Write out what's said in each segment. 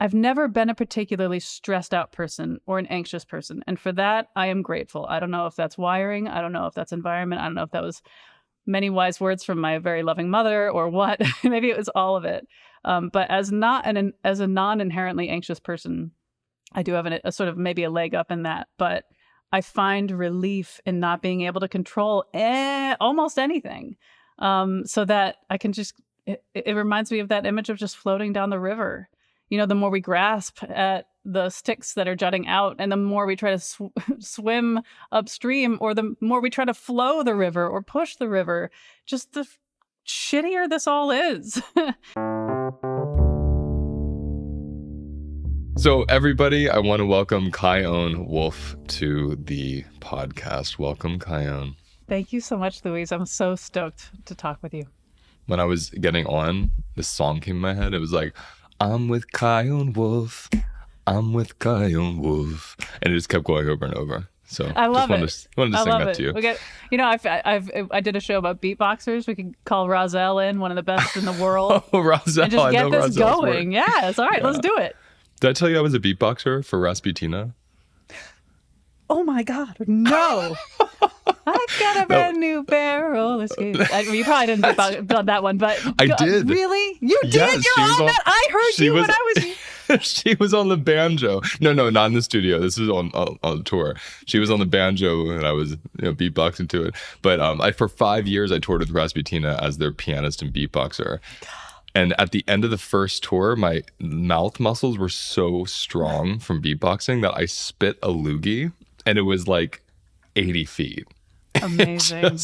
I've never been a particularly stressed out person or an anxious person. And for that, I am grateful. I don't know if that's wiring. I don't know if that's environment. I don't know if that was many wise words from my very loving mother or what. Maybe it was all of it. But as a non-inherently anxious person, I do have a sort of maybe a leg up in that. But I find relief in not being able to control almost anything. So that I can just, it reminds me of that image of just floating down the river. The more we grasp at the sticks that are jutting out and the more we try to swim upstream, or the more we try to flow the river or push the river, just the shittier this all is. So everybody, I want to welcome Chion Wolf to the podcast. Welcome, Chion. Thank you so much, Louise. I'm so stoked to talk with you. When I was getting on, this song came in my head. It was like, I'm with Chion Wolf. I'm with Chion Wolf. And it just kept going over and over. So I love it. Wanted to sing that to you. We I did a show about beatboxers. We could call Rozelle in, one of the best in the world. Oh, Rozelle. And just get this Rozelle's going. work. Yes. All right, let's do it. Did I tell you I was a beatboxer for Rasputina? Oh my God, no. I've got a brand new barrel. You probably didn't beatbox that one, but I did. Really? You did? Yes, You're on that? I heard you when I was... She was on the banjo. No, not in the studio. This is on tour. She was on the banjo and I was beatboxing to it. But for 5 years, I toured with Rasputina as their pianist and beatboxer. And at the end of the first tour, my mouth muscles were so strong from beatboxing that I spit a loogie, and it was like 80 feet. Amazing.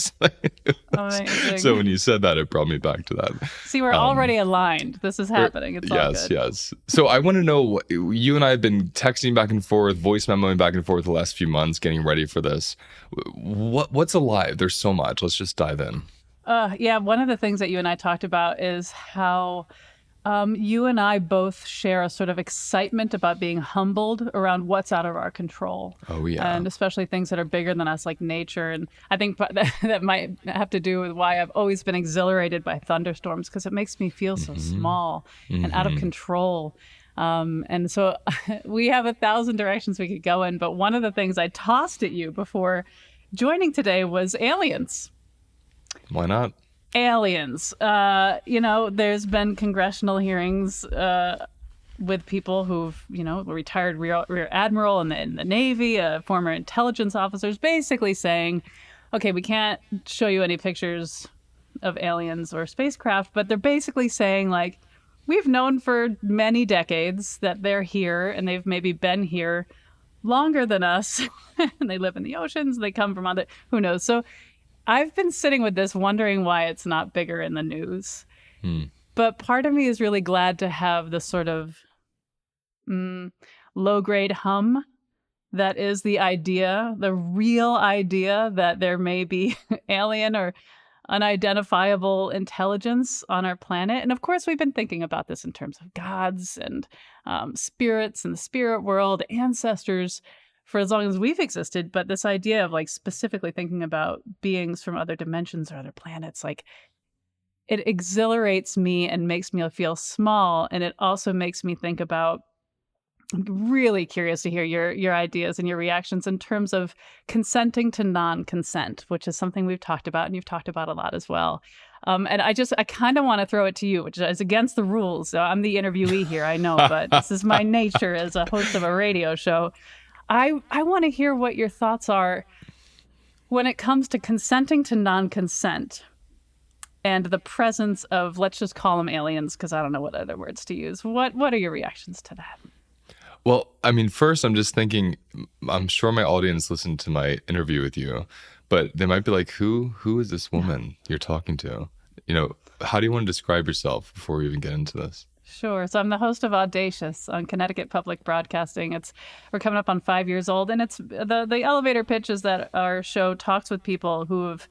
Amazing. So when you said that, it brought me back to that. See, we're already aligned. This is happening. It's all good. Yes. So I want to know, you and I have been texting back and forth, voice memoing back and forth the last few months, getting ready for this. What's alive? There's so much. Let's just dive in. One of the things that you and I talked about is how you and I both share a sort of excitement about being humbled around what's out of our control. Oh, yeah. And especially things that are bigger than us, like nature. And I think that might have to do with why I've always been exhilarated by thunderstorms, because it makes me feel so small and out of control. And so we have 1,000 directions we could go in. But one of the things I tossed at you before joining today was aliens. Why not? Aliens. There's been congressional hearings with people who've, retired rear admiral in the Navy, former intelligence officers, basically saying, okay, we can't show you any pictures of aliens or spacecraft, but they're basically saying, like, we've known for many decades that they're here, and they've maybe been here longer than us, and they live in the oceans, they come from who knows. So I've been sitting with this, wondering why it's not bigger in the news. But part of me is really glad to have the sort of low-grade hum that is the idea, the real idea that there may be alien or unidentifiable intelligence on our planet. And of course, we've been thinking about this in terms of gods and spirits and the spirit world, ancestors, for as long as we've existed. But this idea of like specifically thinking about beings from other dimensions or other planets, like, it exhilarates me and makes me feel small. And it also makes me think about, I'm really curious to hear your ideas and your reactions in terms of consenting to non-consent, which is something we've talked about and you've talked about a lot as well. And I kind of want to throw it to you, which is against the rules. So I'm the interviewee here, I know, but this is my nature as a host of a radio show. I want to hear what your thoughts are when it comes to consenting to non-consent and the presence of, let's just call them aliens, because I don't know what other words to use. What are your reactions to that? Well, I mean, first, I'm just thinking, I'm sure my audience listened to my interview with you, but they might be like, who is this woman you're talking to? How do you want to describe yourself before we even get into this? Sure. So I'm the host of Audacious on Connecticut Public Broadcasting. We're coming up on 5 years old, and it's the elevator pitch is that our show talks with people who have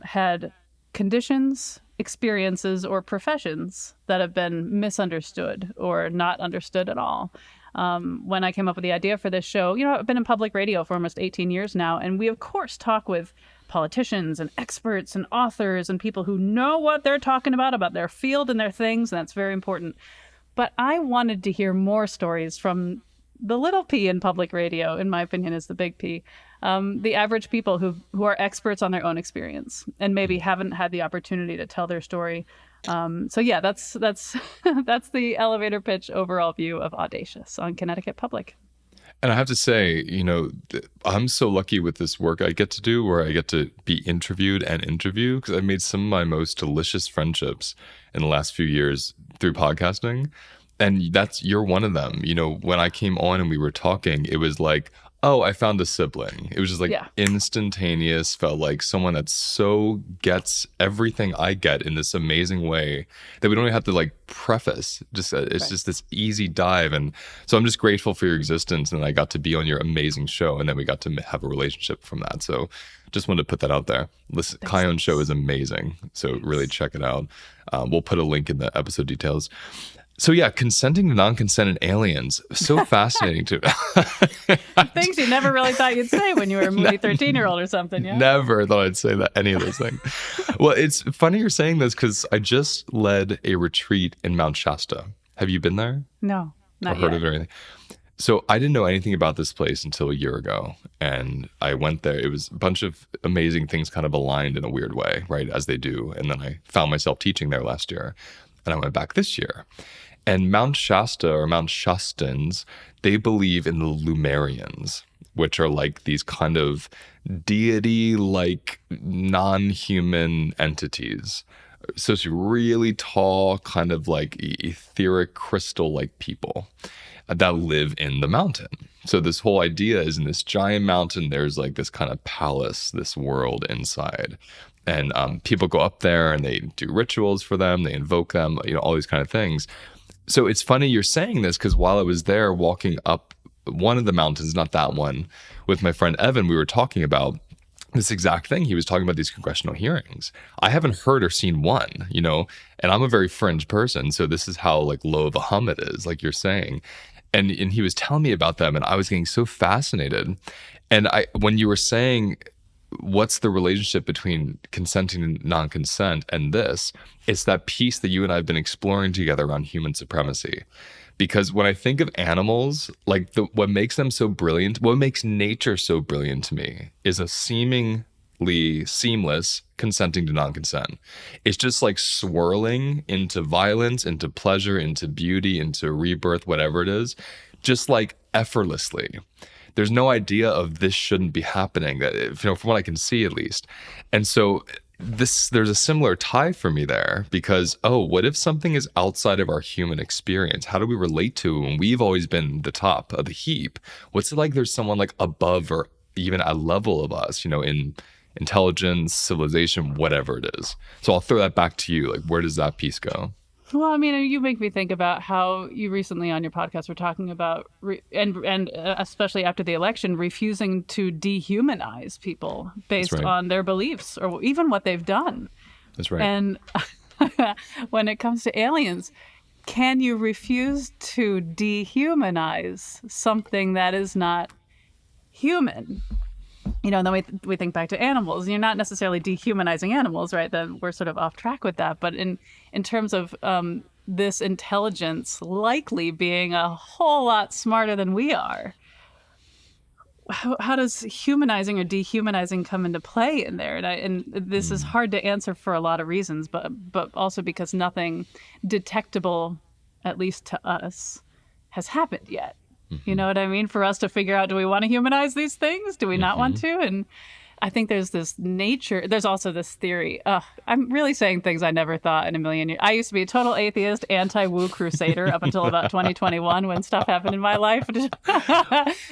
had conditions, experiences, or professions that have been misunderstood or not understood at all. When I came up with the idea for this show, I've been in public radio for almost 18 years now, and we of course talk with politicians and experts and authors and people who know what they're talking about their field and their things, and that's very important. But I wanted to hear more stories from the little p in public radio, in my opinion, is the big P. The average people who are experts on their own experience and maybe haven't had the opportunity to tell their story. So yeah, that's that's the elevator pitch overall view of Audacious on Connecticut Public. And I have to say, I'm so lucky with this work I get to do where I get to be interviewed and interview because I've made some of my most delicious friendships in the last few years through podcasting. And you're one of them. When I came on and we were talking, it was like, oh, I found a sibling. It was just like instantaneous, felt like someone that so gets everything I get in this amazing way that we don't even have to like preface. It's just this easy dive. And so I'm just grateful for your existence. And I got to be on your amazing show. And then we got to have a relationship from that. So just wanted to put that out there. Listen, Chion's show is amazing. So really check it out. We'll put a link in the episode details. So yeah, consenting to non-consent and aliens, so fascinating to things you never really thought you'd say when you were a movie 13-year-old or something. Yeah, never thought I'd say that any of those things. Well, it's funny you're saying this because I just led a retreat in Mount Shasta. Have you been there? No, not or heard yet. of it or anything? So I didn't know anything about this place until a year ago, and I went there. It was a bunch of amazing things kind of aligned in a weird way, right, as they do. And then I found myself teaching there last year, and I went back this year. And Mount Shasta or Mount Shastans, they believe in the Lumerians, which are like these kind of deity-like non-human entities. So it's really tall, kind of like etheric crystal-like people that live in the mountain. So this whole idea is in this giant mountain, there's like this kind of palace, this world inside. And people go up there and they do rituals for them. They invoke them, all these kind of things. So it's funny you're saying this because while I was there walking up one of the mountains, not that one, with my friend Evan, we were talking about this exact thing. He was talking about these congressional hearings. I haven't heard or seen one, and I'm a very fringe person. So this is how like low of a hum it is, like you're saying. And he was telling me about them and I was getting so fascinated. And when you were saying, what's the relationship between consenting and non-consent and this, it's that piece that you and I have been exploring together around human supremacy. Because when I think of animals, like what makes them so brilliant, what makes nature so brilliant to me is a seemingly seamless consenting to non-consent. It's just like swirling into violence, into pleasure, into beauty, into rebirth, whatever it is, just like effortlessly. There's no idea of this shouldn't be happening, that from what I can see at least. And so there's a similar tie for me there because, what if something is outside of our human experience? How do we relate to it when we've always been the top of the heap? What's it like there's someone like above or even at level of us, in intelligence, civilization, whatever it is? So I'll throw that back to you. Like, where does that piece go? Well, I mean, you make me think about how you recently on your podcast were talking about, and especially after the election, refusing to dehumanize people based on their beliefs or even what they've done. That's right. And when it comes to aliens, can you refuse to dehumanize something that is not human? And then we think back to animals. You're not necessarily dehumanizing animals, right? Then we're sort of off track with that. But in terms of this intelligence likely being a whole lot smarter than we are, how does humanizing or dehumanizing come into play in there? And this is hard to answer for a lot of reasons, but also because nothing detectable, at least to us, has happened yet. You know what I mean? For us to figure out, do we want to humanize these things? Do we not want to? And I think there's this nature. There's also this theory. I'm really saying things I never thought in a million years. I used to be a total atheist, anti-woo crusader up until about 2021 when stuff happened in my life.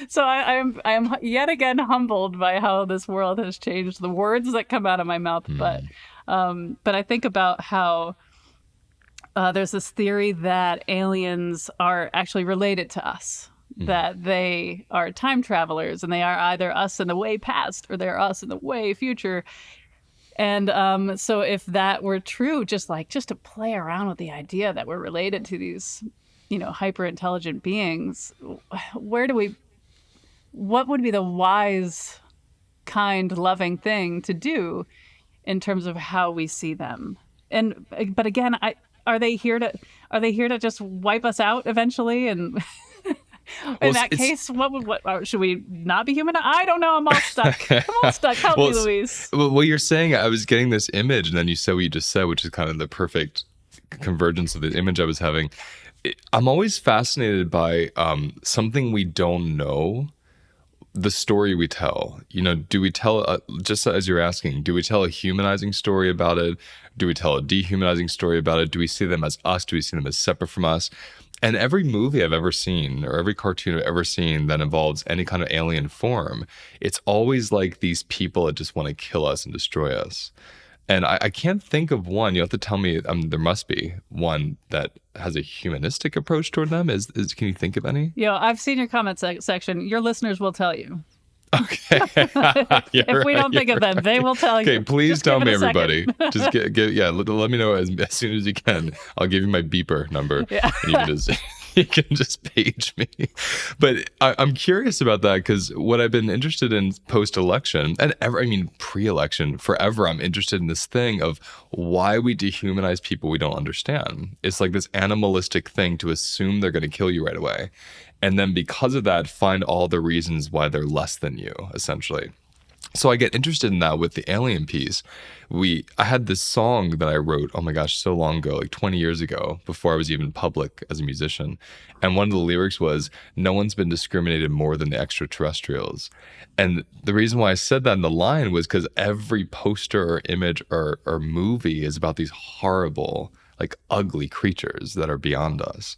So I am yet again humbled by how this world has changed the words that come out of my mouth. But I think about how there's this theory that aliens are actually related to us. That they are time travelers and they are either us in the way past or they're us in the way future. And so if that were true, just to play around with the idea that we're related to these, hyper intelligent beings, what would be the wise, kind, loving thing to do in terms of how we see them? But again, are they here to just wipe us out eventually? And in that case, what should we not be human? I don't know. I'm all stuck. I'm all stuck. Help me, Louise. Well, what you're saying, I was getting this image, and then you said what you just said, which is kind of the perfect convergence of the image I was having. I'm always fascinated by something we don't know, the story we tell. Do we tell, just as you're asking, do we tell a humanizing story about it? Do we tell a dehumanizing story about it? Do we see them as us? Do we see them as separate from us? And every movie I've ever seen, or every cartoon I've ever seen that involves any kind of alien form, it's always like these people that just want to kill us and destroy us. And I can't think of one. You have to tell me. There must be one that has a humanistic approach toward them. Can you think of any? I've seen your comment section. Your listeners will tell you. Okay. If we don't think of them, they will tell you. Okay, please Just tell me, give it a everybody. Just let me know as soon as you can. I'll give you my beeper number. Yeah. And you can just page me. But I'm curious about that, because what I've been interested in post-election, and pre-election, forever, I'm interested in this thing of why we dehumanize people we don't understand. It's like this animalistic thing to assume they're going to kill you right away. And then because of that, find all the reasons why they're less than you, essentially. So I get interested in that with the alien piece. I had this song that I wrote, oh my gosh, so long ago, like 20 years ago, before I was even public as a musician. And one of the lyrics was, "No one's been discriminated more than the extraterrestrials." And the reason why I said that in the line was because every poster or image or movie is about these horrible, like ugly creatures that are beyond us.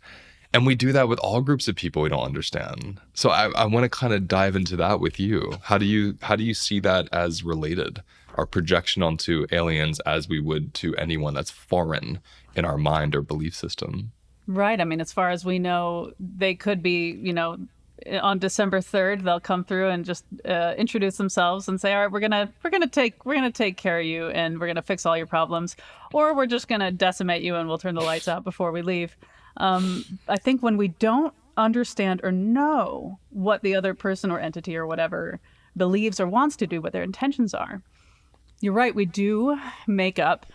And we do that with all groups of people we don't understand. So I want to kind of dive into that with you. How do you see that as related? Our projection onto aliens as we would to anyone that's foreign in our mind or belief system. Right. As far as we know, they could be, on December 3rd, they'll come through and just introduce themselves and say, all right, we're gonna take care of you, and we're gonna fix all your problems, or we're just gonna decimate you and we'll turn the lights out before we leave. I think when we don't understand or know what the other person or entity or whatever believes or wants to do, what their intentions are, you're right, we do make up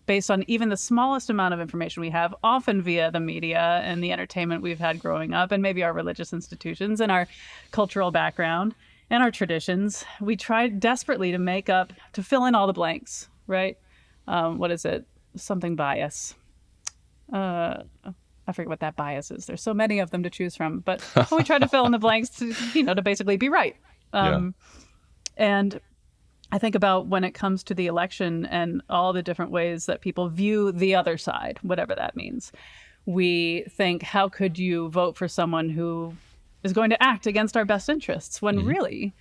based on even the smallest amount of information we have, often via the media and the entertainment we've had growing up, and maybe our religious institutions and our cultural background and our traditions. We try desperately to fill in all the blanks, right? What is it? Something bias. I forget what that bias is. There's so many of them to choose from, but we try to fill in the blanks to basically be right. And I think about when it comes to the election and all the different ways that people view the other side, whatever that means. We think, how could you vote for someone who is going to act against our best interests? When really,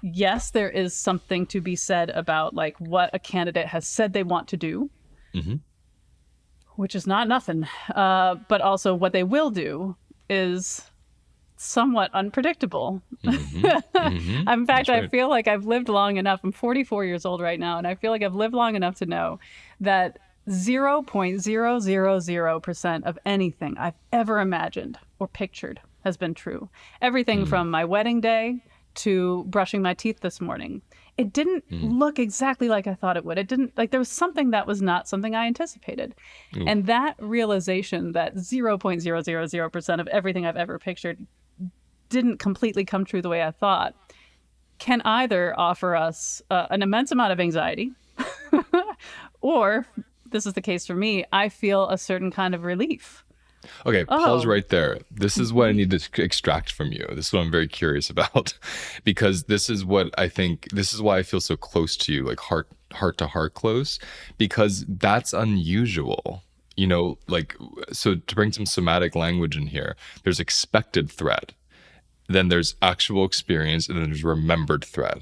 yes, there is something to be said about like what a candidate has said they want to do. Mm-hmm. Which is not nothing, but also what they will do is somewhat unpredictable. Mm-hmm. Mm-hmm. In fact, right. I feel like I've lived long enough. I'm 44 years old right now, and I feel like I've lived long enough to know that 0.000% of anything I've ever imagined or pictured has been true. Everything from my wedding day to brushing my teeth this morning. It didn't look exactly like I thought it would. It didn't, like, there was something that was not something I anticipated. And that realization that 0.000% of everything I've ever pictured didn't completely come true the way I thought can either offer us an immense amount of anxiety or, this is the case for me, I feel a certain kind of relief. Okay, pause right there. This is what I need to extract from you. This is what I'm very curious about, because this is why I feel so close to you, like heart to heart close, because that's unusual. So to bring some somatic language in here, there's expected threat, then there's actual experience, and then there's remembered threat.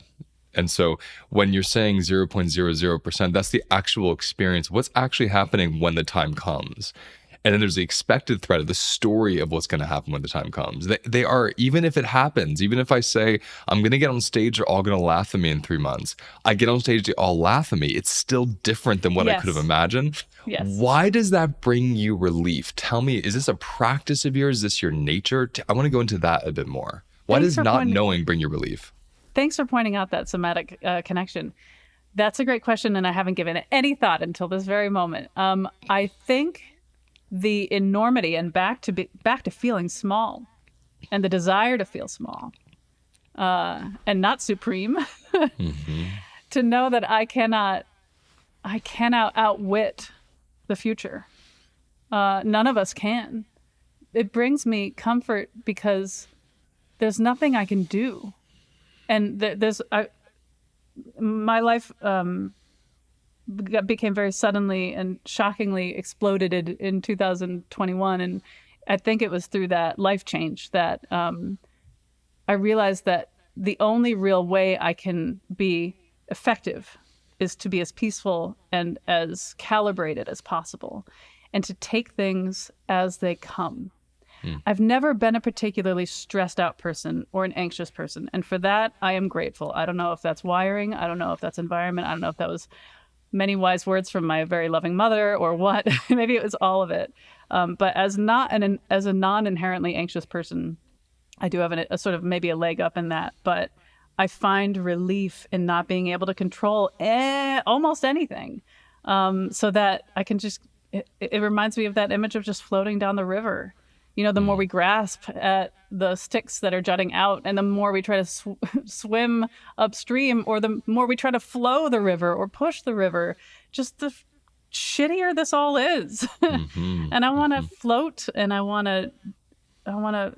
And so when you're saying 0.00%, that's the actual experience, what's actually happening when the time comes. And then there's the expected threat of the story of what's going to happen when the time comes. They are, even if it happens, even if I say, I'm going to get on stage, they're all going to laugh at me in 3 months. I get on stage, they all laugh at me. It's still different than what I could have imagined. Yes. Why does that bring you relief? Tell me, is this a practice of yours? Is this your nature? I want to go into that a bit more. Why does not knowing bring you relief? Thanks for pointing out that somatic connection. That's a great question, and I haven't given it any thought until this very moment. I think the enormity and back to feeling small, and the desire to feel small, and not supreme, to know that I cannot outwit the future. None of us can. It brings me comfort because there's nothing I can do, and my life became very suddenly and shockingly exploded in 2021, and I think it was through that life change that I realized that the only real way I can be effective is to be as peaceful and as calibrated as possible, and to take things as they come. I've never been a particularly stressed out person or an anxious person. And for that, I am grateful. I don't know if that's wiring. I don't know if that's environment. I don't know if that was many wise words from my very loving mother or what. Maybe it was all of it. But as a non-inherently anxious person, I do have a sort of maybe a leg up in that. But I find relief in not being able to control almost anything. So that I can just, it reminds me of that image of just floating down the river. You know, the more we grasp at the sticks that are jutting out, and the more we try to swim upstream, or the more we try to flow the river or push the river, just the shittier this all is. And I want to float, and I want to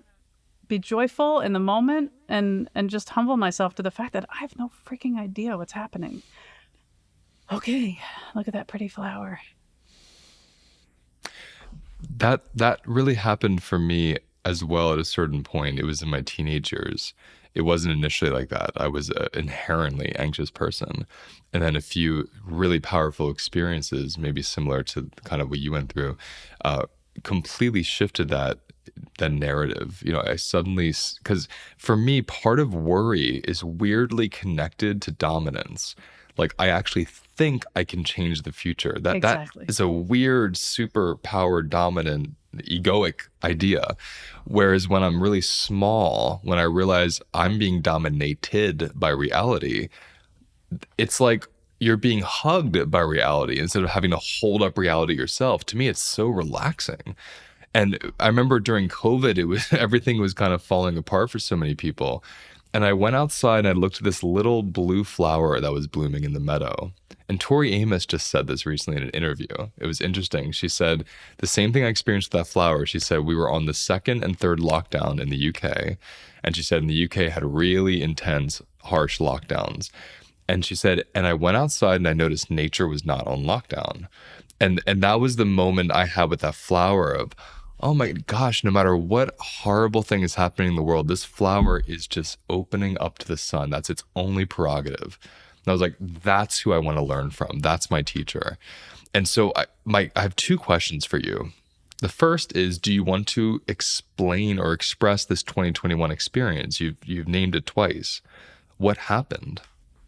be joyful in the moment, and just humble myself to the fact that I have no freaking idea what's happening. Okay, look at that pretty flower. That really happened for me as well at a certain point. It was in my teenage years. It wasn't initially like that. I was an inherently anxious person. And then a few really powerful experiences, maybe similar to kind of what you went through, completely shifted that narrative. You know, I suddenly, because for me, part of worry is weirdly connected to dominance. Like, I actually think I can change the future. Exactly. That is a weird, super powered, dominant, egoic idea. Whereas when I'm really small, when I realize I'm being dominated by reality, it's like you're being hugged by reality instead of having to hold up reality yourself. To me, it's so relaxing. And I remember during COVID, everything was kind of falling apart for so many people. And I went outside and I looked at this little blue flower that was blooming in the meadow. And Tori Amos just said this recently in an interview. It was interesting. She said the same thing I experienced with that flower. She said we were on the second and third lockdown in the UK. And she said in the UK had really intense, harsh lockdowns. And she said, and I went outside and I noticed nature was not on lockdown. And that was the moment I had with that flower of, oh my gosh, no matter what horrible thing is happening in the world, this flower is just opening up to the sun. That's its only prerogative. And I was like, that's who I want to learn from. That's my teacher. And so I have two questions for you. The first is, do you want to explain or express this 2021 experience? You've named it twice. What happened?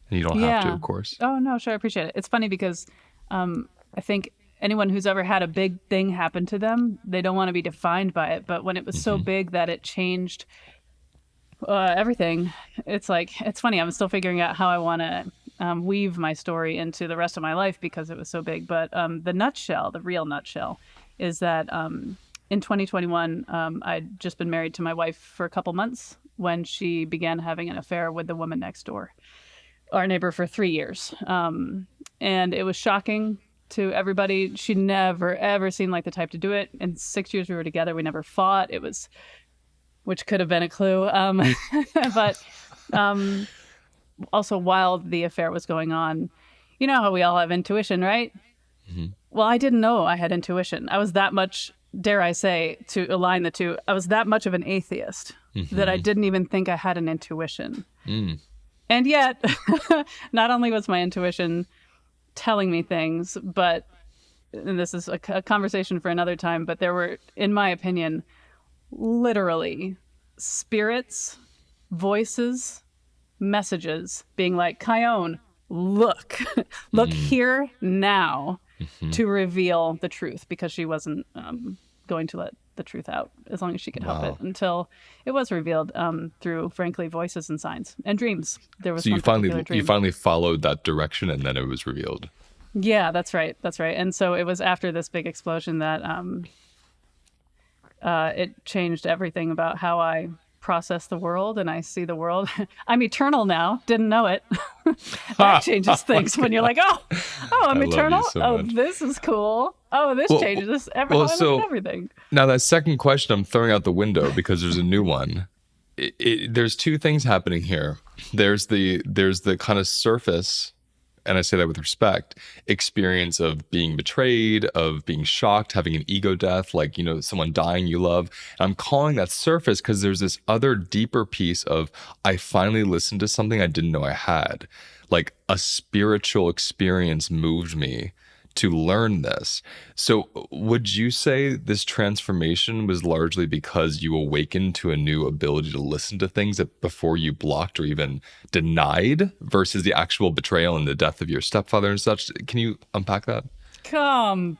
And you don't have to, of course. Oh, no, sure. I appreciate it. It's funny because I think anyone who's ever had a big thing happen to them, they don't want to be defined by it. But when it was so big that it changed everything, it's like, it's funny. I'm still figuring out how I want to weave my story into the rest of my life because it was so big. But the real nutshell is that in 2021, I'd just been married to my wife for a couple months when she began having an affair with the woman next door, our neighbor, for 3 years. And it was shocking to everybody. She never, ever seemed like the type to do it. In 6 years we were together, we never fought. Which could have been a clue. But also while the affair was going on, you know how we all have intuition, right? Well, I didn't know I had intuition. I was that much, dare I say, to align the two, I was that much of an atheist that I didn't even think I had an intuition. And yet, not only was my intuition telling me things, but, and this is a conversation for another time, but there were, in my opinion, literally spirits, voices, messages being like, Chion, look here now, to reveal the truth, because she wasn't going to let the truth out as long as she could help it, Wow. until it was revealed through, frankly, voices and signs and dreams. There was So one particular you dream. finally followed that direction, and then it was revealed. Yeah, that's right. That's right. And so it was after this big explosion that it changed everything about how I process the world and I see the world. I'm eternal now. Didn't know it. That changes things when you're like, oh, I I'm love eternal. you so Oh, much. this is cool. Oh, this Well, changes this. well, I look at so everything. now that second question I'm throwing out the window because there's a new one. There's two things happening here. There's the kind of surface, and I say that with respect, experience of being betrayed, of being shocked, having an ego death, like, you know, someone dying you love. And I'm calling that surface because there's this other deeper piece of, I finally listened to something I didn't know I had. Like a spiritual experience moved me to learn this. So would you say this transformation was largely because you awakened to a new ability to listen to things that before you blocked or even denied, versus the actual betrayal and the death of your stepfather and such? Can you unpack that? Completely.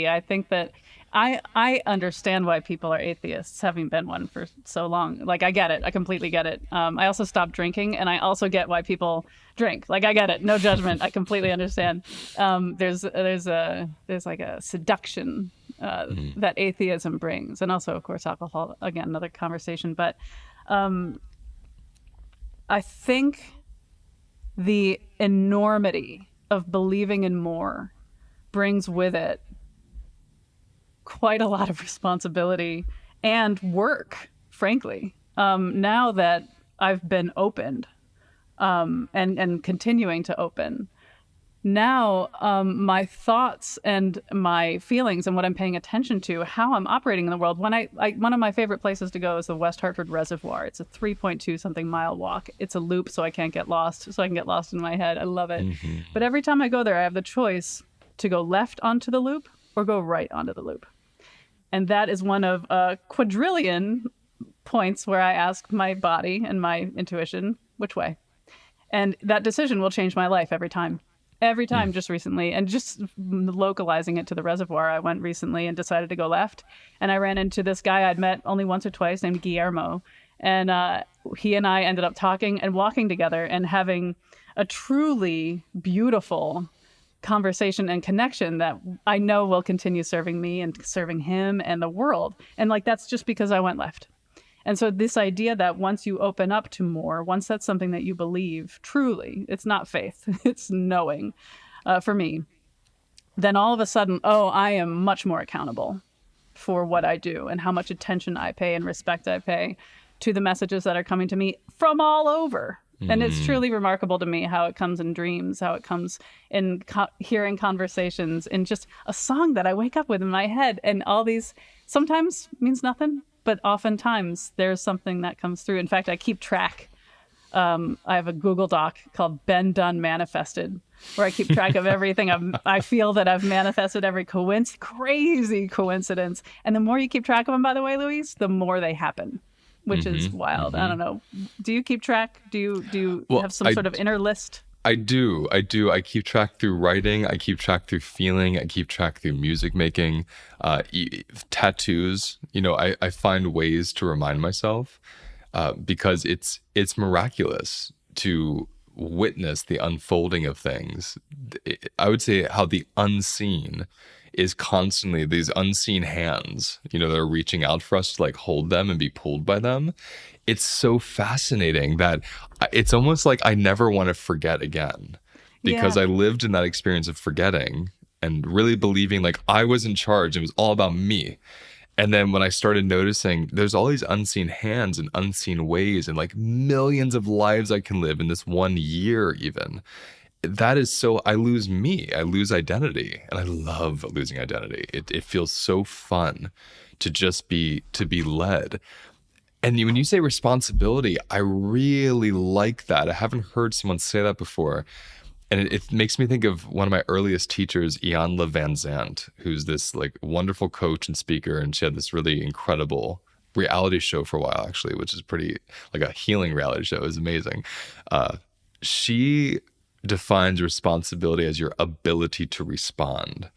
I think that I understand why people are atheists, having been one for so long. Like, I get it. I completely get it. I also stopped drinking, and I also get why people drink. Like, I get it. No judgment. I completely understand. There's like a seduction that atheism brings, and also, of course, alcohol. Again, another conversation. But I think the enormity of believing in more brings with it quite a lot of responsibility and work, frankly. Now that I've been opened and continuing to open, now my thoughts and my feelings and what I'm paying attention to, how I'm operating in the world. When one of my favorite places to go is the West Hartford Reservoir. It's a 3.2 something mile walk. It's a loop, so I can't get lost. So I can get lost in my head. I love it. Mm-hmm. But every time I go there, I have the choice to go left onto the loop or go right onto the loop. And that is one of a quadrillion points where I ask my body and my intuition, which way? And that decision will change my life every time. Every time, just recently. And just localizing it to the reservoir, I went recently and decided to go left. And I ran into this guy I'd met only once or twice named Guillermo. And he and I ended up talking and walking together and having a truly beautiful conversation and connection that I know will continue serving me and serving him and the world. And like, that's just because I went left. And so this idea that once you open up to more, once that's something that you believe truly, it's not faith, it's knowing for me, then all of a sudden, I am much more accountable for what I do and how much attention I pay and respect I pay to the messages that are coming to me from all over. And it's truly remarkable to me how it comes in dreams, how it comes in hearing conversations, in just a song that I wake up with in my head. And all these sometimes means nothing, but oftentimes there's something that comes through. In fact, I keep track. I have a Google Doc called Been Done Manifested, where I keep track of everything I feel that I've manifested, every crazy coincidence. And the more you keep track of them, by the way, Luis, the more they happen, which is wild. I don't know. Do you keep track? Do you Well, have some sort of inner list? I do. I keep track through writing. I keep track through feeling. I keep track through music making, tattoos. You know, I find ways to remind myself because it's miraculous to witness the unfolding of things. I would say how the unseen is constantly these unseen hands, you know, that are reaching out for us to like hold them and be pulled by them. It's so fascinating that it's almost like I never want to forget again, because I lived in that experience of forgetting and really believing like I was in charge. It was all about me. And then when I started noticing there's all these unseen hands and unseen ways and like millions of lives I can live in this 1 year even, that is so, I lose me, I lose identity. And I love losing identity. It feels so fun to just to be led. And when you say responsibility, I really like that. I haven't heard someone say that before. And it makes me think of one of my earliest teachers, Ianla Van Zandt, who's this like wonderful coach and speaker. And she had this really incredible reality show for a while, actually, which is pretty like a healing reality show. It was amazing. She defines responsibility as your ability to respond.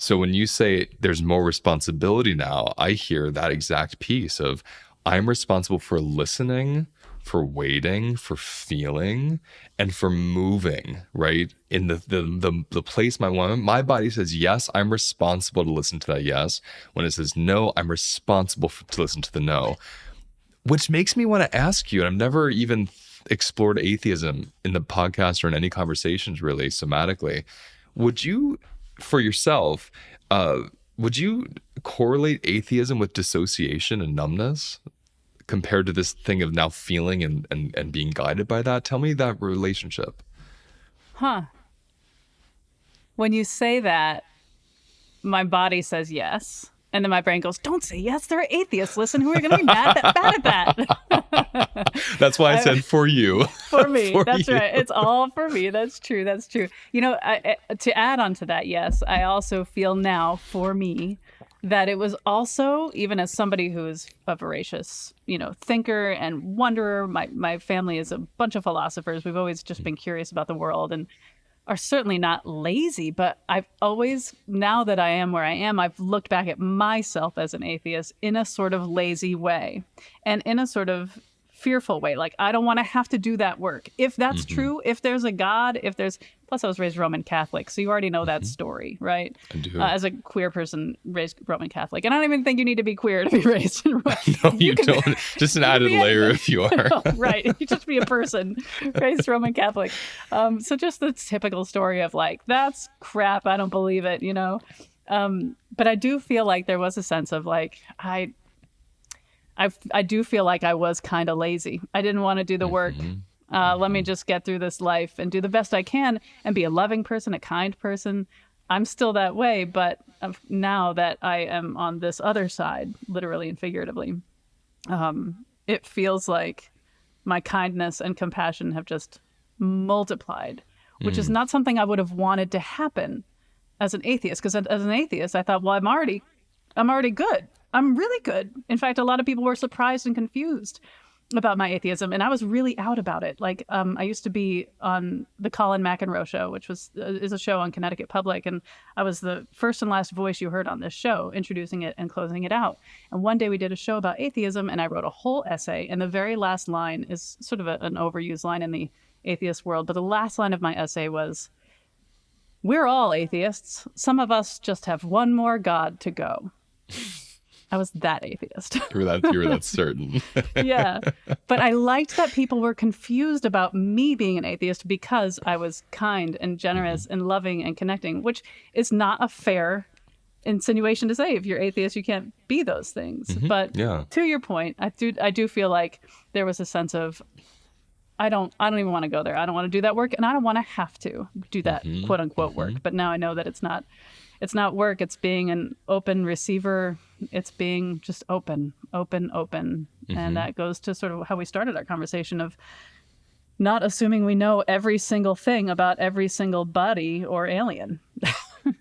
So when you say there's more responsibility now, I hear that exact piece of I'm responsible for listening, for waiting, for feeling, and for moving, right? In the place my body says yes, I'm responsible to listen to that yes. When it says no, I'm responsible to listen to the no. Which makes me want to ask you, and I've never even explored atheism in the podcast or in any conversations really somatically. Would you, for yourself, uh, would you correlate atheism with dissociation and numbness compared to this thing of now feeling and being guided by that? Tell me that relationship. Huh. When you say that, my body says yes. And then my brain goes, don't say yes, they're atheists. Listen, who are going to be bad at that. That's why I said for you. For me. For That's you. right. It's all for me. That's true. That's true. You know, to add on to that, yes, I also feel now for me that it was also, even as somebody who is a voracious, thinker and wonderer, my family is a bunch of philosophers. We've always just been curious about the world and are certainly not lazy, but I've always, now that I am where I am, I've looked back at myself as an atheist in a sort of lazy way and in a sort of fearful way. Like, I don't want to have to do that work. If that's true, if there's a God, plus I was raised Roman Catholic, so you already know that story, right? I do. As a queer person raised Roman Catholic. And I don't even think you need to be queer to be raised in Roman. No, you don't. Just an added layer if you are. No, right. You just be a person raised Roman Catholic. So just the typical story of like, that's crap. I don't believe it, But I do feel like there was a sense of like, I do feel like I was kind of lazy. I didn't want to do the work. Let me just get through this life and do the best I can and be a loving person, a kind person. I'm still that way, but now that I am on this other side, literally and figuratively, it feels like my kindness and compassion have just multiplied, which is not something I would have wanted to happen as an atheist. Because as an atheist, I thought, well, I'm already good. I'm really good. In fact, a lot of people were surprised and confused about my atheism, and I was really out about it. Like, I used to be on the Colin McEnroe show, which is a show on Connecticut Public, and I was the first and last voice you heard on this show, introducing it and closing it out. And one day we did a show about atheism, and I wrote a whole essay, and the very last line is sort of an overused line in the atheist world, but the last line of my essay was, "We're all atheists. Some of us just have one more God to go." I was that atheist. You were that certain. Yeah. But I liked that people were confused about me being an atheist because I was kind and generous and loving and connecting, which is not a fair insinuation to say. If you're atheist, you can't be those things. But to your point, I do feel like there was a sense of, I don't even want to go there. I don't want to do that work, and I don't want to have to do that quote unquote work. But now I know that it's not work. It's being an open receiver. It's being just open. And that goes to sort of how we started our conversation of not assuming we know every single thing about every single body or alien.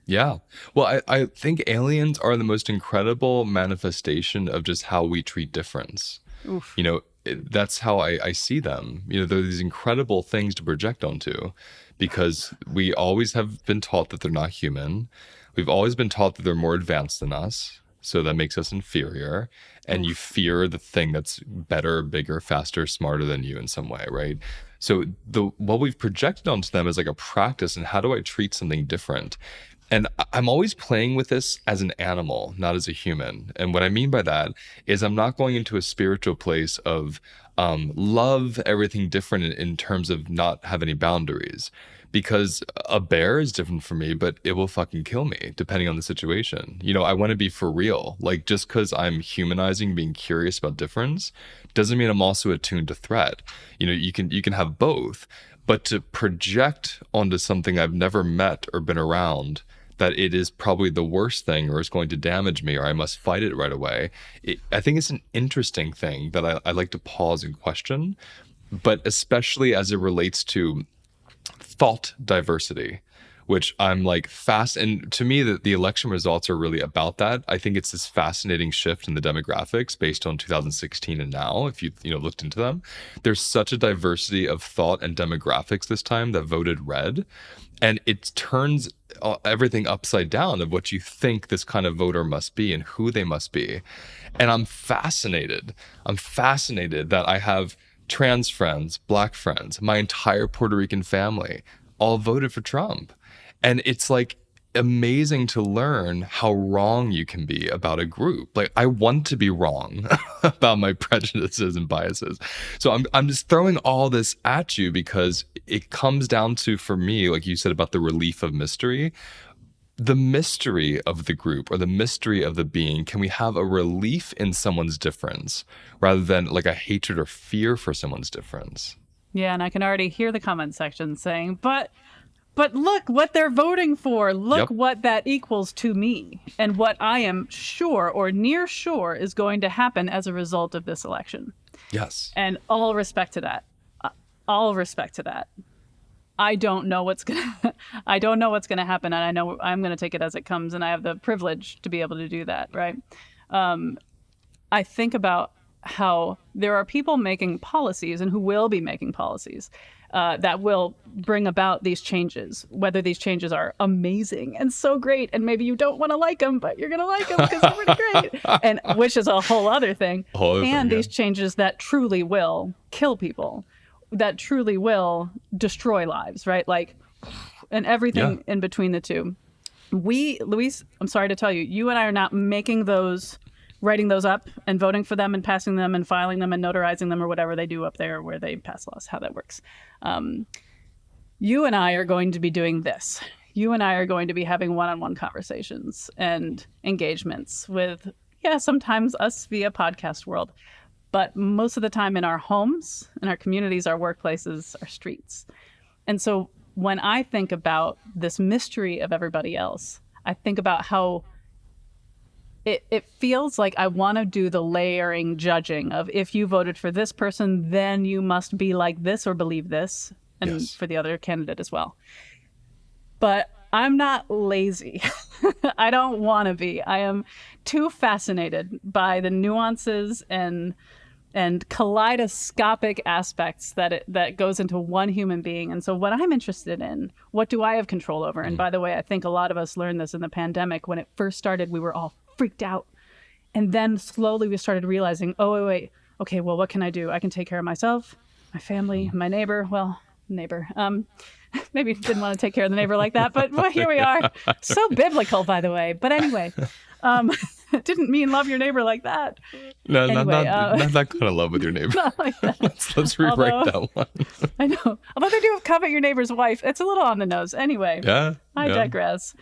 Yeah. Well, I think aliens are the most incredible manifestation of just how we treat difference. Oof. That's how I see them. They're these incredible things to project onto because we always have been taught that they're not human. We've always been taught that they're more advanced than us. So that makes us inferior. And you fear the thing that's better, bigger, faster, smarter than you in some way, right? So what we've projected onto them is like a practice in how do I treat something different? And I'm always playing with this as an animal, not as a human. And what I mean by that is I'm not going into a spiritual place of love everything different in terms of not have any boundaries. Because a bear is different from me, but it will fucking kill me depending on the situation. I want to be for real. Like, just because I'm humanizing, being curious about difference, doesn't mean I'm also attuned to threat. You can have both, but to project onto something I've never met or been around that it is probably the worst thing or is going to damage me or I must fight it right away. I think it's an interesting thing that I like to pause and question, but especially as it relates to thought diversity, which I'm like fast. And to me, the election results are really about that. I think it's this fascinating shift in the demographics based on 2016 and now, if you looked into them. There's such a diversity of thought and demographics this time that voted red. And it turns everything upside down of what you think this kind of voter must be and who they must be. And I'm fascinated. I'm fascinated that I have trans friends, Black friends, my entire Puerto Rican family all voted for Trump. And it's like amazing to learn how wrong you can be about a group. Like, I want to be wrong about my prejudices and biases. So I'm just throwing all this at you because it comes down to, for me, like you said about the relief of mystery, the mystery of the group or the mystery of the being. Can we have a relief in someone's difference rather than like a hatred or fear for someone's difference? Yeah, and I can already hear the comment section saying, but look what they're voting for. Look what that equals to me and what I am sure or near sure is going to happen as a result of this election. Yes. And all respect to that. All respect to that. I don't know what's gonna happen, and I know I'm gonna take it as it comes, and I have the privilege to be able to do that, right? I think about how there are people making policies and who will be making policies that will bring about these changes, whether these changes are amazing and so great, and maybe you don't want to like them, but you're gonna like them because they're pretty great, and which is a whole other thing. These changes that truly will kill people, that truly will destroy lives, right? Like, and everything in between the two. Luis, I'm sorry to tell you, you and I are not making those, writing those up and voting for them and passing them and filing them and notarizing them or whatever they do up there where they pass laws, how that works. You and I are going to be doing this. You and I are going to be having one-on-one conversations and engagements with, sometimes us via podcast world, but most of the time in our homes, in our communities, our workplaces, our streets. And so when I think about this mystery of everybody else, I think about how it feels like I want to do the layering judging of, if you voted for this person, then you must be like this or believe this, and for the other candidate as well. But I'm not lazy. I don't want to be. I am too fascinated by the nuances and kaleidoscopic aspects that goes into one human being. And so what I'm interested in, what do I have control over? And by the way, I think a lot of us learned this in the pandemic. When it first started, we were all freaked out. And then slowly we started realizing, oh, wait, okay, well, what can I do? I can take care of myself, my family, my neighbor. Well, neighbor. Maybe didn't want to take care of the neighbor like that, but well, here we are. So biblical, by the way. But anyway, didn't mean love your neighbor like that. No, anyway, not that kind of love with your neighbor. Not like that. let's rewrite that one. I know. Although they do covet your neighbor's wife. It's a little on the nose. Anyway, I digress.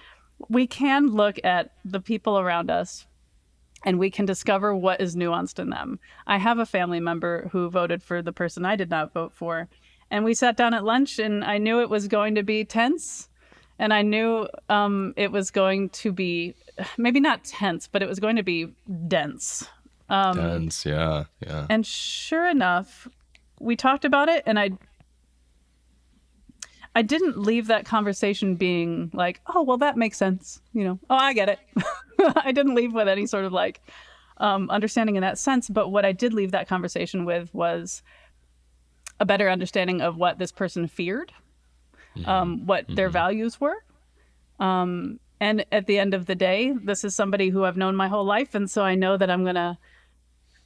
We can look at the people around us and we can discover what is nuanced in them. I have a family member who voted for the person I did not vote for. And we sat down at lunch and I knew it was going to be tense. And I knew it was going to be, maybe not tense, but it was going to be dense. Dense, yeah. And sure enough, we talked about it, and I didn't leave that conversation being like, oh, well, that makes sense. Oh, I get it. I didn't leave with any sort of like understanding in that sense. But what I did leave that conversation with was a better understanding of what this person feared, what their values were. And at the end of the day, this is somebody who I've known my whole life. And so I know that I'm going to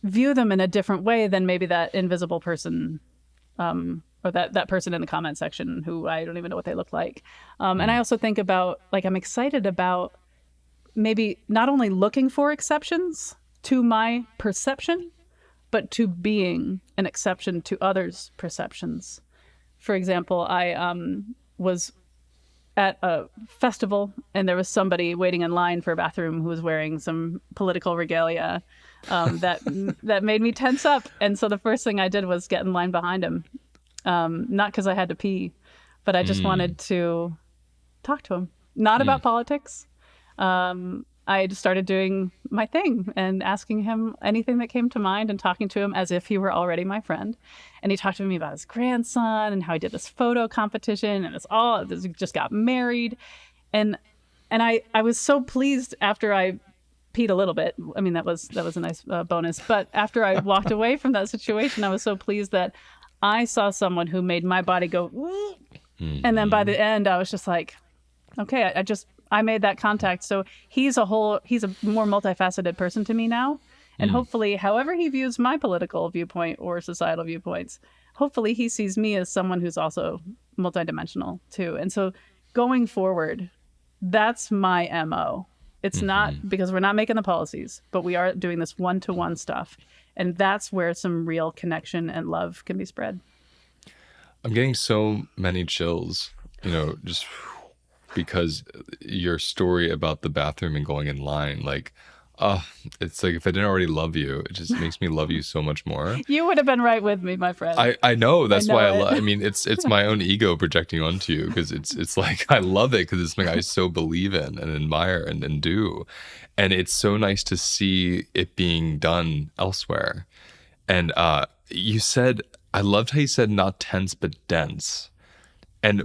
view them in a different way than maybe that invisible person or that person in the comment section who I don't even know what they look like. And I also think about, like, I'm excited about maybe not only looking for exceptions to my perception, but to being an exception to others' perceptions. For example, I was at a festival and there was somebody waiting in line for a bathroom who was wearing some political regalia that made me tense up. And so the first thing I did was get in line behind him. Not because I had to pee, but I just wanted to talk to him. Not about politics. I I just started doing my thing and asking him anything that came to mind and talking to him as if he were already my friend. And he talked to me about his grandson and how he did this photo competition and he just got married. And I was so pleased after I peed a little bit. I mean, that was a nice bonus. But after I walked away from that situation, I was so pleased that I saw someone who made my body go, and then by the end, I was just like, okay, I made that contact. So he's a more multifaceted person to me now. And hopefully, however he views my political viewpoint or societal viewpoints, hopefully he sees me as someone who's also multidimensional too. And so going forward, that's my MO. It's not because we're not making the policies, but we are doing this one-to-one stuff. And that's where some real connection and love can be spread. I'm getting so many chills, just because your story about the bathroom and going in line, like, it's like if I didn't already love you, it just makes me love you so much more. You would have been right with me, my friend. I know. That's why I love. I mean, it's my own ego projecting onto you because it's like I love it because it's something I so believe in and admire and do, and it's so nice to see it being done elsewhere. And you said, I loved how you said not tense but dense, and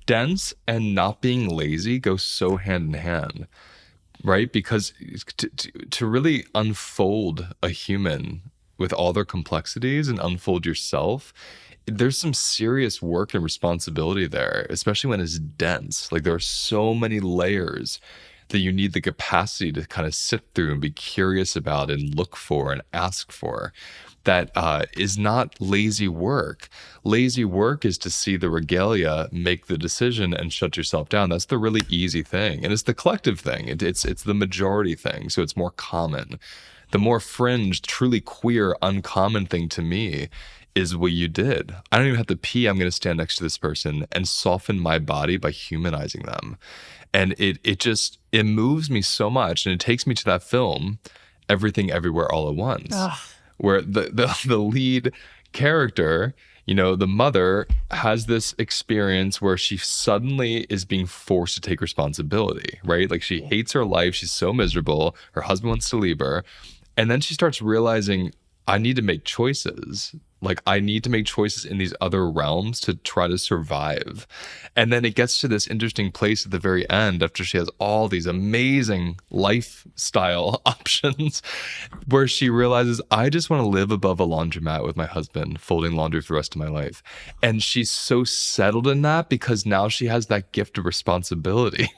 dense and not being lazy go so hand in hand. Right? Because to really unfold a human with all their complexities and unfold yourself, there's some serious work and responsibility there, especially when it's dense. Like there are so many layers that you need the capacity to kind of sit through and be curious about and look for and ask for. That is not lazy work. Lazy work is to see the regalia, make the decision, and shut yourself down. That's the really easy thing. And it's the collective thing. It's the majority thing. So it's more common. The more fringe, truly queer, uncommon thing to me is what you did. I don't even have to pee. I'm going to stand next to this person and soften my body by humanizing them. And it moves me so much. And it takes me to that film, Everything Everywhere All at Once. Ugh. Where the lead character, the mother has this experience where she suddenly is being forced to take responsibility, right? Like she hates her life. She's so miserable. Her husband wants to leave her. And then she starts realizing, I need to make choices. Like I need to make choices in these other realms to try to survive. And then it gets to this interesting place at the very end after she has all these amazing lifestyle options where she realizes, I just want to live above a laundromat with my husband, folding laundry for the rest of my life. And she's so settled in that because now she has that gift of responsibility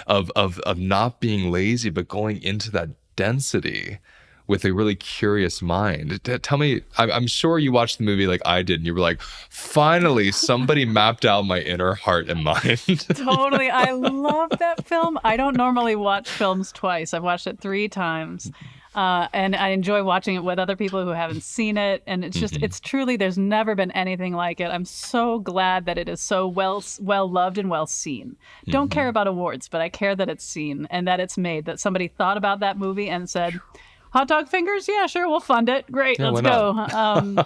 of not being lazy, but going into that density with a really curious mind. Tell me, I'm sure you watched the movie like I did, and you were like, finally, somebody mapped out my inner heart and mind. Totally. I love that film. I don't normally watch films twice. I've watched it 3 times. And I enjoy watching it with other people who haven't seen it. And it's just, it's truly, there's never been anything like it. I'm so glad that it is so well loved and well seen. Don't care about awards, but I care that it's seen and that it's made, that somebody thought about that movie and said, hot dog fingers? Yeah, sure. We'll fund it. Great. Yeah, let's go.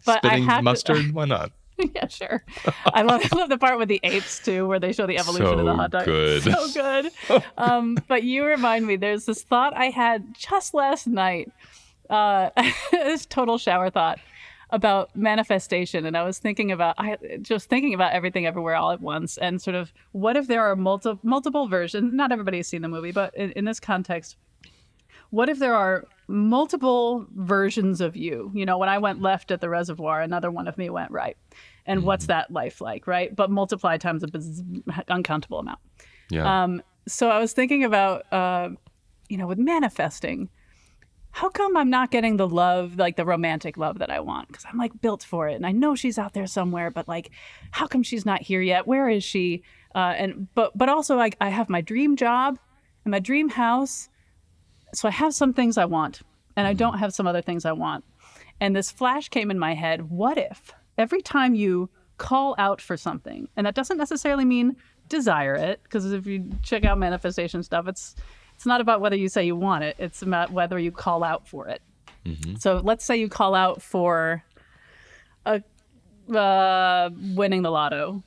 But spitting mustard? Why not? Yeah, sure. I love the part with the apes too, where they show the evolution of the hot dog. Good. So good. But you remind me, there's this thought I had just last night, this total shower thought about manifestation. And I was thinking about everything everywhere all at once and sort of what if there are multiple versions, not everybody has seen the movie, but in this context, what if there are multiple versions of you? When I went left at the reservoir, another one of me went right. And what's that life like, right? But multiply times an uncountable amount. Yeah. So I was thinking about, with manifesting, how come I'm not getting the love, like the romantic love that I want? Because I'm like built for it. And I know she's out there somewhere, but like, how come she's not here yet? Where is she? But also I have my dream job and my dream house. So I have some things I want, and I don't have some other things I want. And this flash came in my head. What if every time you call out for something, and that doesn't necessarily mean desire it, because if you check out manifestation stuff, it's not about whether you say you want it. It's about whether you call out for it. Mm-hmm. So let's say you call out for winning the lotto,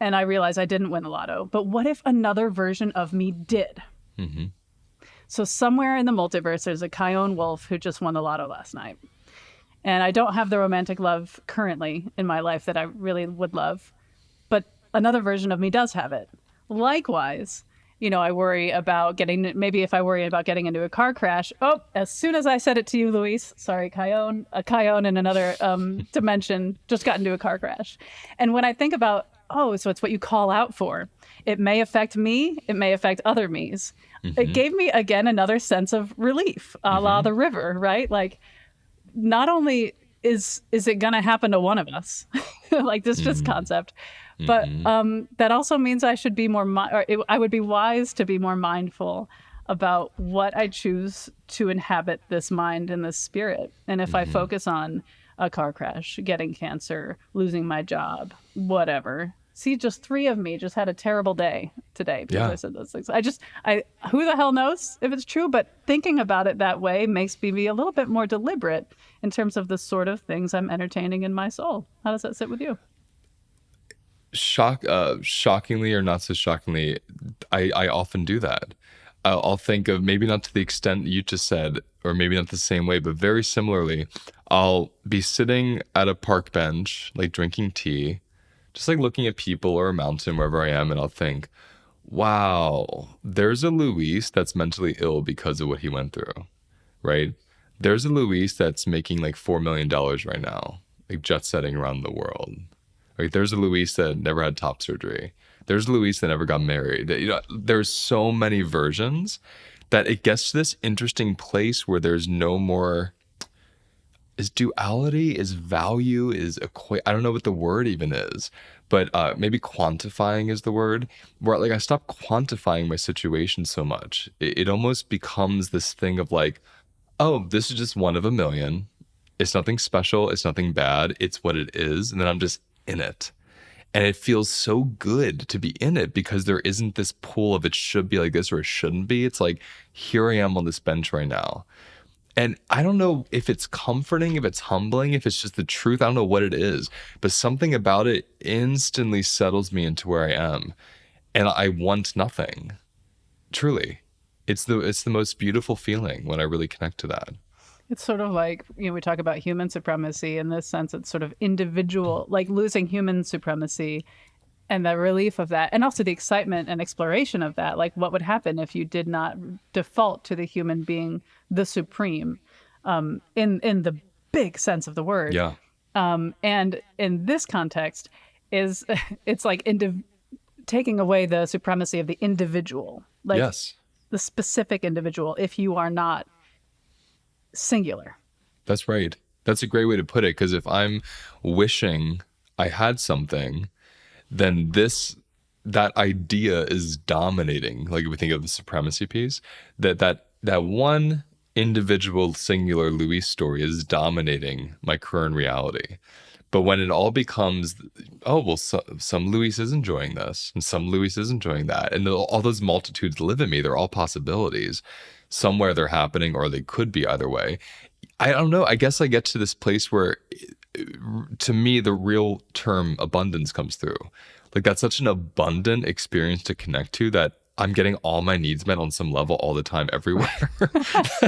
and I realize I didn't win the lotto. But what if another version of me did? Mm-hmm. So somewhere in the multiverse, there's a Chion Wolf who just won the lotto last night. And I don't have the romantic love currently in my life that I really would love, but another version of me does have it. Likewise, I worry about maybe if I worry about getting into a car crash. Oh, as soon as I said it to you, Luis, sorry, a Chion in another dimension just got into a car crash. And when I think about, so it's what you call out for. It may affect me. It may affect other me's. Mm-hmm. It gave me, again, another sense of relief, a la the river, right? Like, not only is it going to happen to one of us, like this concept, but that also means I should be I would be wise to be more mindful about what I choose to inhabit this mind and this spirit. And if I focus on a car crash, getting cancer, losing my job, whatever. See, just 3 of me just had a terrible day today because I said those things. Who the hell knows if it's true, but thinking about it that way makes me be a little bit more deliberate in terms of the sort of things I'm entertaining in my soul. How does that sit with you? Shockingly or not so shockingly, I often do that. I'll think of, maybe not to the extent you just said, or maybe not the same way, but very similarly, I'll be sitting at a park bench, like drinking tea, just like looking at people or a mountain, wherever I am, and I'll think, wow, there's a Luis that's mentally ill because of what he went through, right? There's a Luis that's making like $4 million right now, like jet setting around the world. Right? There's a Luis that never had top surgery. There's a Luis that never got married. There's so many versions that it gets to this interesting place where there's no more. Is duality, is value, I don't know what the word even is, but maybe quantifying is the word, where like I stop quantifying my situation so much. It almost becomes this thing of like, oh, this is just one of a million. It's nothing special. It's nothing bad. It's what it is. And then I'm just in it. And it feels so good to be in it because there isn't this pool of it should be like this or it shouldn't be. It's like, here I am on this bench right now. And I don't know if it's comforting, if it's humbling, if it's just the truth. I don't know what it is, but something about it instantly settles me into where I am. And I want nothing. Truly. It's the most beautiful feeling when I really connect to that. It's sort of like, we talk about human supremacy in this sense. It's sort of individual, like losing human supremacy and the relief of that. And also the excitement and exploration of that. Like what would happen if you did not default to the human being the supreme in the big sense of the word. Yeah. And in this context it's like taking away the supremacy of the individual. Like yes. The specific individual if you are not singular. That's right. That's a great way to put it, because if I'm wishing I had something, then that idea is dominating. Like if we think of the supremacy piece, that one individual singular Luis story is dominating my current reality. But when it all becomes, oh, well, some Luis is enjoying this and some Luis is enjoying that, and all those multitudes live in me, they're all possibilities. Somewhere they're happening, or they could be either way. I don't know. I guess I get to this place where, to me, the real term abundance comes through. Like that's such an abundant experience to connect to that I'm getting all my needs met on some level all the time, everywhere.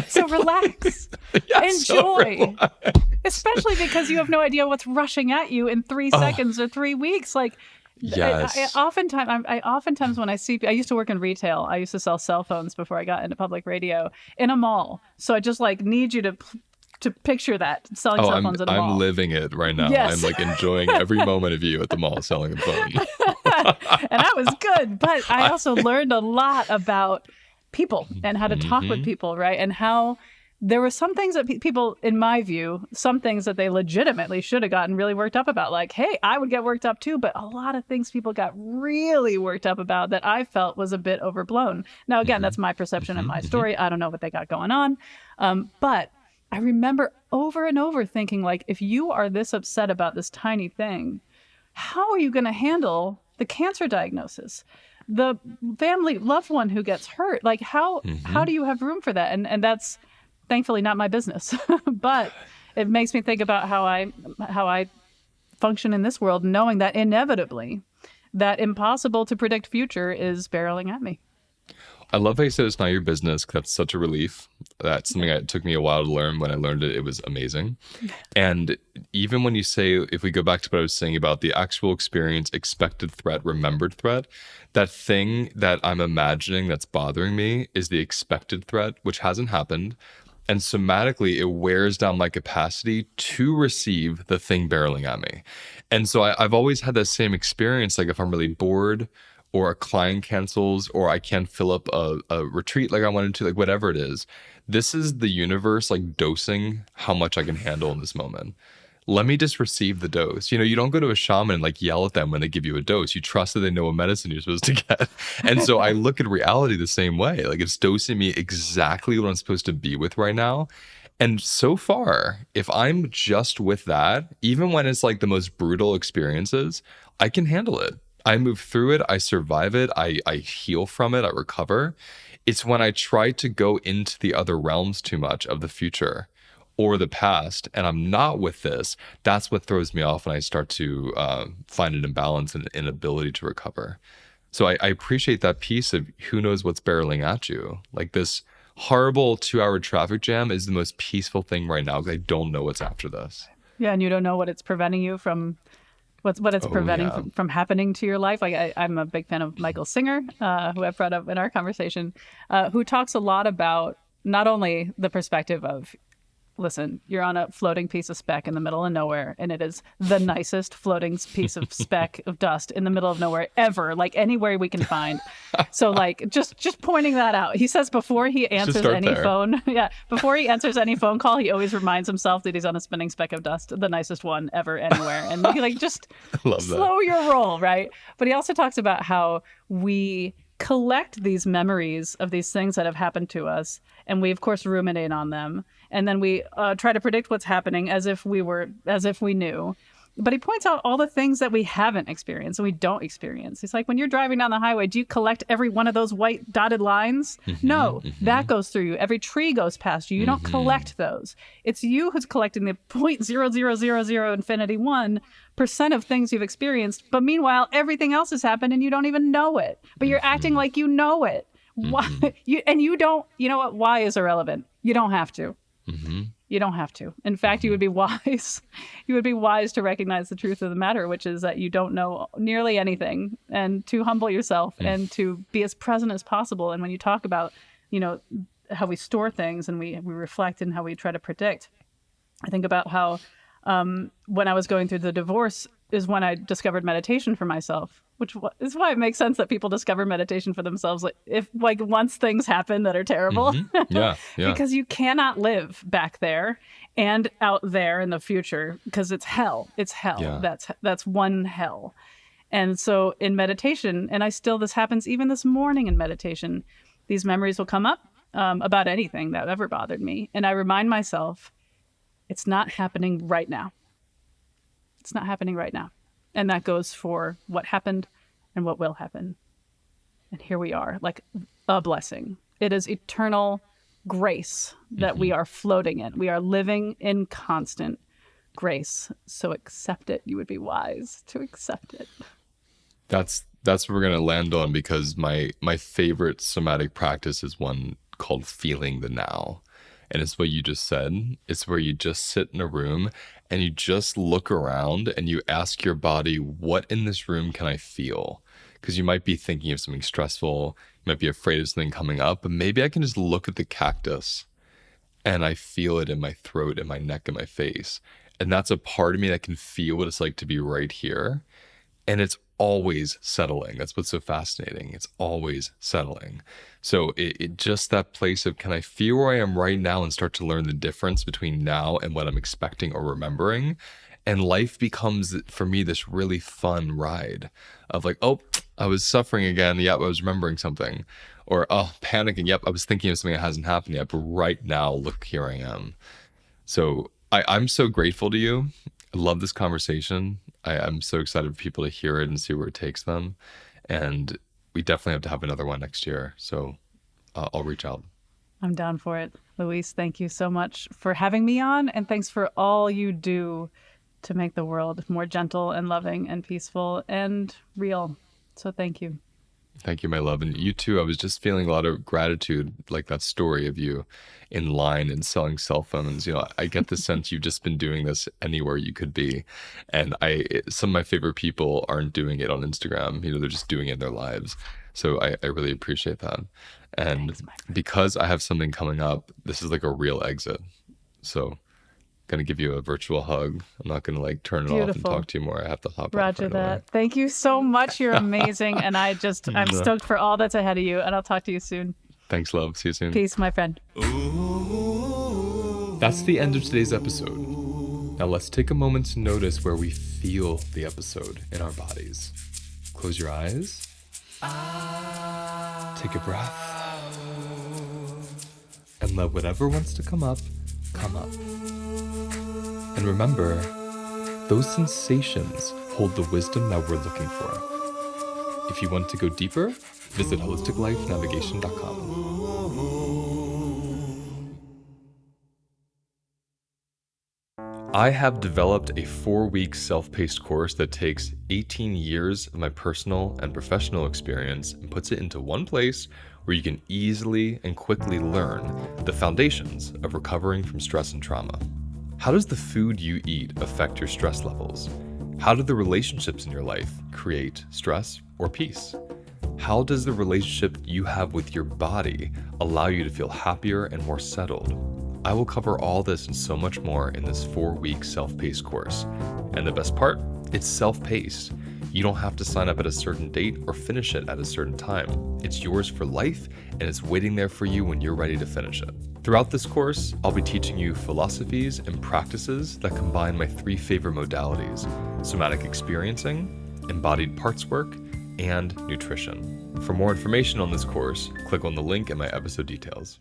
So relax. Yeah, enjoy. so relax. Especially because you have no idea what's rushing at you in 3 seconds or 3 weeks. Like, yes. I oftentimes when I used to work in retail. I used to sell cell phones before I got into public radio in a mall. So I just like need you to picture that selling cell phones at a mall. I'm living it right now. Yes. I'm like enjoying every moment of you at the mall selling a phone. And that was good. But I also learned a lot about people and how to talk with people, right? And how there were some things that people, in my view, some things that they legitimately should have gotten really worked up about. Like, hey, I would get worked up too. But a lot of things people got really worked up about that I felt was a bit overblown. Now, again, that's my perception and my story. I don't know what they got going on. But I remember over and over thinking, like, if you are this upset about this tiny thing, how are you going to handle the cancer diagnosis, the family loved one who gets hurt? Like, how do you have room for that? And that's thankfully not my business, but it makes me think about how I function in this world, knowing that inevitably that impossible to predict future is barreling at me. I love how you said it's not your business. 'Cause that's such a relief. That's something that took me a while to learn. When I learned it, it was amazing. And even when you say, if we go back to what I was saying about the actual experience, expected threat, remembered threat, that thing that I'm imagining that's bothering me is the expected threat, which hasn't happened. And somatically, it wears down my capacity to receive the thing barreling at me. And so I've always had that same experience. Like if I'm really bored, or a client cancels, or I can't fill up a retreat like I wanted to, like whatever it is, this is the universe like dosing how much I can handle in this moment. Let me just receive the dose. You don't go to a shaman and like yell at them when they give you a dose. You trust that they know what medicine you're supposed to get. And so I look at reality the same way. Like it's dosing me exactly what I'm supposed to be with right now. And so far, if I'm just with that, even when it's like the most brutal experiences, I can handle it. I move through it. I survive it. I heal from it. I recover. It's when I try to go into the other realms too much of the future or the past, and I'm not with this, that's what throws me off, and I start to find an imbalance and inability to recover. So I appreciate that piece of who knows what's barreling at you. Like this horrible 2-hour traffic jam is the most peaceful thing right now because I don't know what's after this. Yeah, and you don't know what it's preventing you from, what it's Oh, preventing yeah. from happening to your life. Like I'm a big fan of Michael Singer, who I've brought up in our conversation, who talks a lot about not only the perspective of, listen, you're on a floating piece of speck in the middle of nowhere, and it is the nicest floating piece of speck of dust in the middle of nowhere ever, like anywhere we can find. So like just pointing that out. He says before he answers any phone, before he answers any phone call, he always reminds himself that he's on a spinning speck of dust, the nicest one ever anywhere. And he like just slow your roll, right? But he also talks about how we collect these memories of these things that have happened to us, and we of course ruminate on them, and then we try to predict what's happening as if we knew. But he points out all the things that we haven't experienced and we don't experience. He's like, when you're driving down the highway, do you collect every one of those white dotted lines? No, that goes through you. Every tree goes past you. You don't collect those. It's you who's collecting the 0.0000 infinity 1% of things you've experienced. But meanwhile, everything else has happened and you don't even know it. But you're acting like you know it. Why? You don't. You know what? Why is irrelevant. You don't have to. You don't have to. In fact, you would be wise. You would be wise to recognize the truth of the matter, which is that you don't know nearly anything, and to humble yourself and to be as present as possible. And when you talk about, how we store things and we reflect and how we try to predict, I think about how when I was going through the divorce is when I discovered meditation for myself, which is why it makes sense that people discover meditation for themselves. Like once things happen that are terrible, yeah. because you cannot live back there and out there in the future because it's hell. It's hell. Yeah. That's one hell. And so in meditation, and this happens even this morning in meditation, these memories will come up about anything that ever bothered me. And I remind myself, it's not happening right now. It's not happening right now. And that goes for what happened and what will happen. And here we are, like a blessing. It is eternal grace that we are floating in. We are living in constant grace. So accept it. You would be wise to accept it. That's what we're going to land on, because my favorite somatic practice is one called feeling the now. And it's what you just said. It's where you just sit in a room and you just look around and you ask your body, what in this room can I feel? Because you might be thinking of something stressful. You might be afraid of something coming up, but maybe I can just look at the cactus and I feel it in my throat, in my neck, in my face. And that's a part of me that can feel what it's like to be right here. And it's always settling. That's what's so fascinating. It's always settling. So it just that place of, can I feel where I am right now and start to learn the difference between now and what I'm expecting or remembering? And life becomes, for me, this really fun ride of like, oh, I was suffering again. Yep, I was remembering something. Or, oh, panicking. Yep, I was thinking of something that hasn't happened yet. But right now, look, here I am. So I'm so grateful to you. I love this conversation. I'm so excited for people to hear it and see where it takes them. And we definitely have to have another one next year. So I'll reach out. I'm down for it. Luis, thank you so much for having me on. And thanks for all you do to make the world more gentle and loving and peaceful and real. So thank you. Thank you, my love. And you too. I was just feeling a lot of gratitude, like that story of you in line and selling cell phones. I get the sense you've just been doing this anywhere you could be. And some of my favorite people aren't doing it on Instagram. They're just doing it in their lives. So I really appreciate that. And Thanks, my friend. because I have something coming up, this is like a real exit. So gonna give you a virtual hug. I'm not gonna like turn it off and Beautiful. talk to you more. I have to hop off Roger right away. that. Thank you so much. You're amazing. And I'm stoked for all that's ahead of you. And I'll talk to you soon. Thanks, love. See you soon. Peace, my friend. That's the end of today's episode. Now let's take a moment to notice where we feel the episode in our bodies. Close your eyes. Take a breath. And let whatever wants to come up, come up. And remember, those sensations hold the wisdom that we're looking for. If you want to go deeper, visit holisticlifenavigation.com. I have developed a 4-week self-paced course that takes 18 years of my personal and professional experience and puts it into one place where you can easily and quickly learn the foundations of recovering from stress and trauma. How does the food you eat affect your stress levels? How do the relationships in your life create stress or peace? How does the relationship you have with your body allow you to feel happier and more settled? I will cover all this and so much more in this 4-week self-paced course. And the best part, it's self-paced. You don't have to sign up at a certain date or finish it at a certain time. It's yours for life, and it's waiting there for you when you're ready to finish it. Throughout this course, I'll be teaching you philosophies and practices that combine my 3 favorite modalities: somatic experiencing, embodied parts work, and nutrition. For more information on this course, click on the link in my episode details.